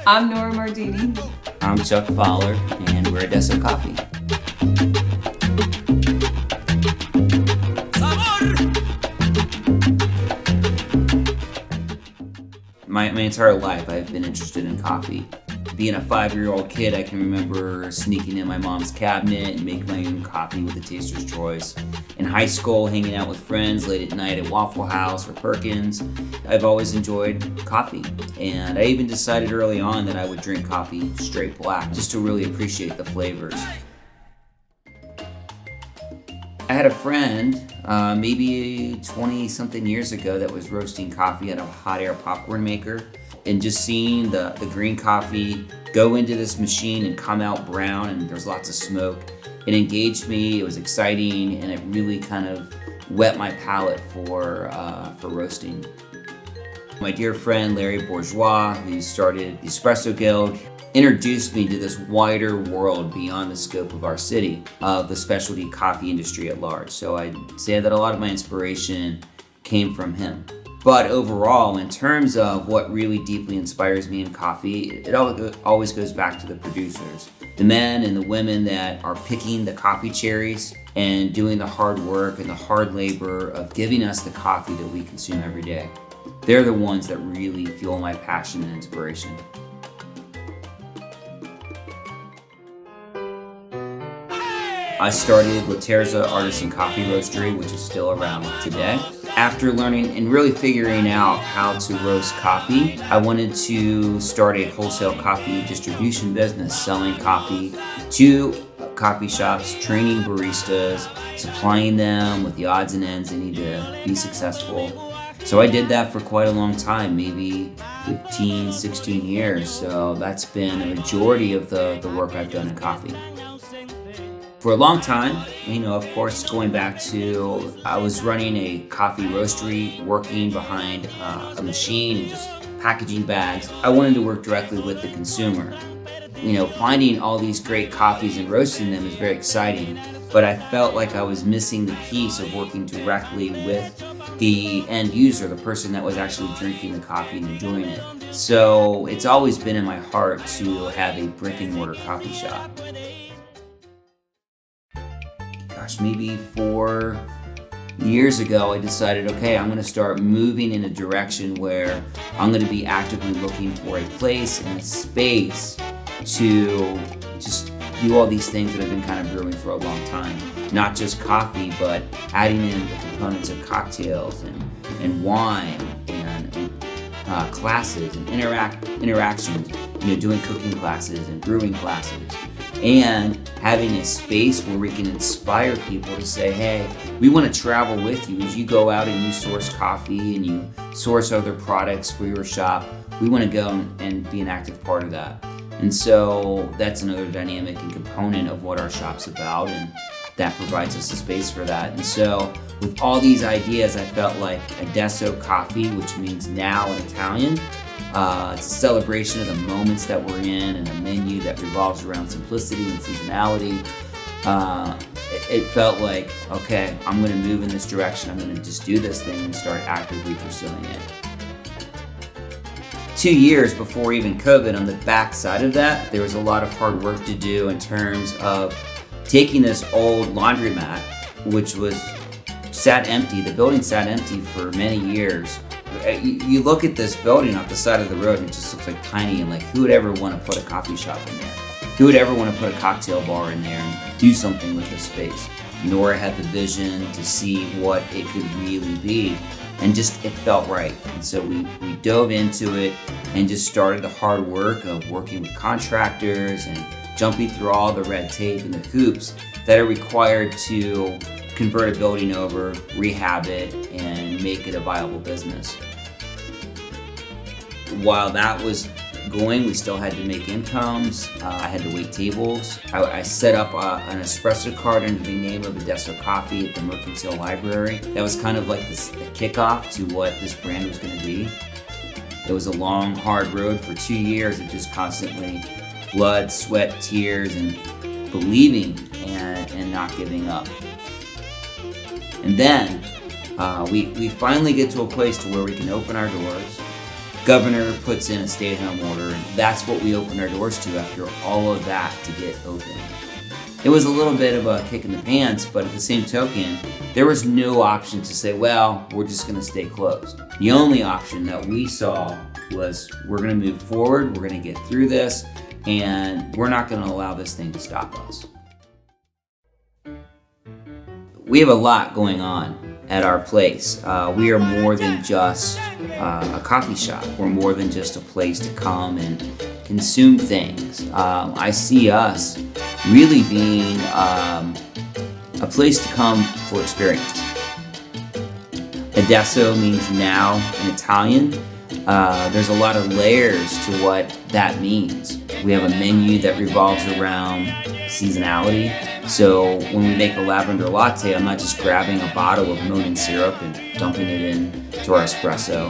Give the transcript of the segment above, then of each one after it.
I'm Nora Mardini. I'm Chuck Fowler, and we're Adesso Coffee. My entire life, I've been interested in coffee. Being a 5-year-old kid, I can remember sneaking in my mom's cabinet and making my own coffee with the Taster's Choice. In high school, hanging out with friends late at night at Waffle House or Perkins. I've always enjoyed coffee, and I even decided early on that I would drink coffee straight black, just to really appreciate the flavors. I had a friend, maybe 20-something years ago, that was roasting coffee at a hot air popcorn maker. And just seeing the green coffee go into this machine and come out brown, and there's lots of smoke, it engaged me, it was exciting, and it really kind of whet my palate for roasting. My dear friend Larry Bourgeois, who started the Espresso Guild, introduced me to this wider world beyond the scope of our city, of the specialty coffee industry at large. So I'd say that a lot of my inspiration came from him. But overall, in terms of what really deeply inspires me in coffee, it always goes back to the producers. The men and the women that are picking the coffee cherries and doing the hard work and the hard labor of giving us the coffee that we consume every day. They're the ones that really fuel my passion and inspiration. I started La Terza Artisan Coffee Roastery, which is still around today. After learning and really figuring out how to roast coffee, I wanted to start a wholesale coffee distribution business, selling coffee to coffee shops, training baristas, supplying them with the odds and ends they need to be successful. So I did that for quite a long time, maybe 15, 16 years. So that's been a majority of the work I've done in coffee. For a long time, of course, going back to, I was running a coffee roastery, working behind a machine and just packaging bags. I wanted to work directly with the consumer. Finding all these great coffees and roasting them is very exciting, but I felt like I was missing the piece of working directly with the end user, the person that was actually drinking the coffee and enjoying it. So it's always been in my heart to have a brick and mortar coffee shop. Maybe 4 years ago, I decided, okay, I'm going to start moving in a direction where I'm going to be actively looking for a place and a space to just do all these things that have been kind of brewing for a long time. Not just coffee, but adding in the components of cocktails and wine and classes and interactions, doing cooking classes and brewing classes. And having a space where we can inspire people to say, hey, we want to travel with you as you go out and you source coffee and you source other products for your shop. We want to go and be an active part of that. And so that's another dynamic and component of what our shop's about, and that provides us a space for that. And so with all these ideas, I felt like Adesso Coffee, which means now in Italian, it's a celebration of the moments that we're in, and a menu that revolves around simplicity and seasonality. It felt like, okay, I'm going to move in this direction. I'm going to just do this thing and start actively pursuing it. 2 years before even COVID, on the back side of that, there was a lot of hard work to do in terms of taking this old laundromat, which sat empty. The building sat empty for many years. You look at this building off the side of the road and it just looks like tiny, and like, who would ever want to put a coffee shop in there? Who would ever want to put a cocktail bar in there and do something with this space? Nora had the vision to see what it could really be, and just it felt right. And so we dove into it and just started the hard work of working with contractors and jumping through all the red tape and the hoops that are required to convert a building over, rehab it, and make it a viable business. while that was going, we still had to make incomes. I had to wait tables. I set up an espresso cart under the name of Adesso Coffee at the Mercantile Library. That was kind of like a kickoff to what this brand was going to be. It was a long, hard road for 2 years of just constantly blood, sweat, tears, and believing and not giving up. And then we finally get to a place to where we can open our doors. Governor puts in a stay-at-home order, and that's what we opened our doors to after all of that to get open. It was a little bit of a kick in the pants, but at the same token, there was no option to say, well, we're just going to stay closed. The only option that we saw was we're going to move forward, we're going to get through this, and we're not going to allow this thing to stop us. We have a lot going on at our place. We are more than just a coffee shop. We're more than just a place to come and consume things. I see us really being a place to come for experience. Adesso means now in Italian. There's a lot of layers to what that means. We have a menu that revolves around seasonality. So when we make a lavender latte, I'm not just grabbing a bottle of Monin syrup and dumping it into our espresso.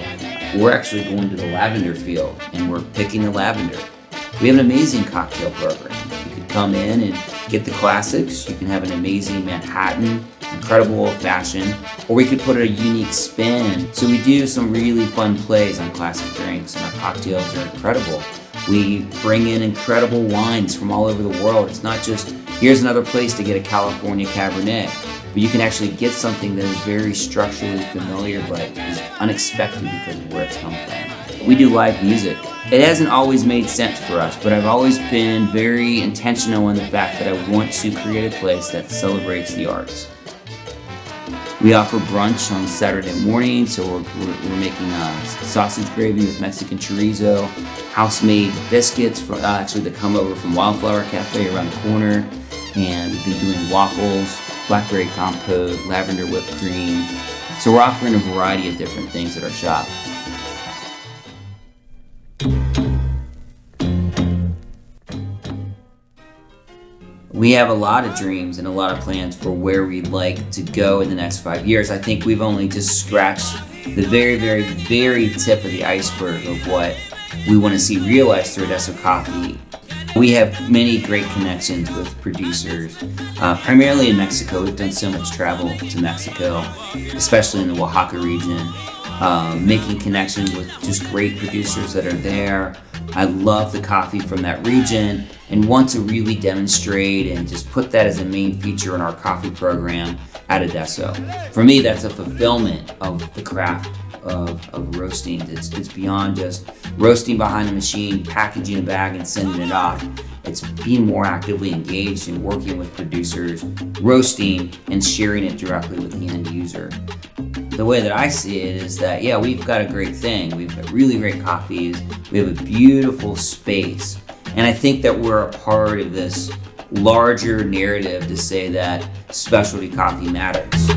We're actually going to the lavender field and we're picking the lavender. We have an amazing cocktail program. You could come in and get the classics. You can have an amazing Manhattan, incredible old-fashioned, or we could put a unique spin. So we do some really fun plays on classic drinks, and our cocktails are incredible. We bring in incredible wines from all over the world. It's not just, here's another place to get a California Cabernet, but you can actually get something that is very structurally familiar but is unexpected because of where it's come from. We do live music. It hasn't always made sense for us, but I've always been very intentional in the fact that I want to create a place that celebrates the arts. We offer brunch on Saturday morning, so we're making sausage gravy with Mexican chorizo, house-made biscuits that come over from Wildflower Cafe around the corner, and we've been doing waffles, blackberry compote, lavender whipped cream. So we're offering a variety of different things at our shop. We have a lot of dreams and a lot of plans for where we'd like to go in the next 5 years. I think we've only just scratched the very, very, very tip of the iceberg of what we want to see realized through Adesso Coffee. We have many great connections with producers, primarily in Mexico. We've done so much travel to Mexico, especially in the Oaxaca region, making connections with just great producers that are there. I love the coffee from that region and want to really demonstrate and just put that as a main feature in our coffee program at Adesso. For me, that's a fulfillment of the craft of roasting. It's beyond just roasting behind a machine, packaging a bag and sending it off. It's being more actively engaged in working with producers, roasting and sharing it directly with the end user. The way that I see it is that, yeah, we've got a great thing. We've got really great coffees. We have a beautiful space. And I think that we're a part of this larger narrative to say that specialty coffee matters.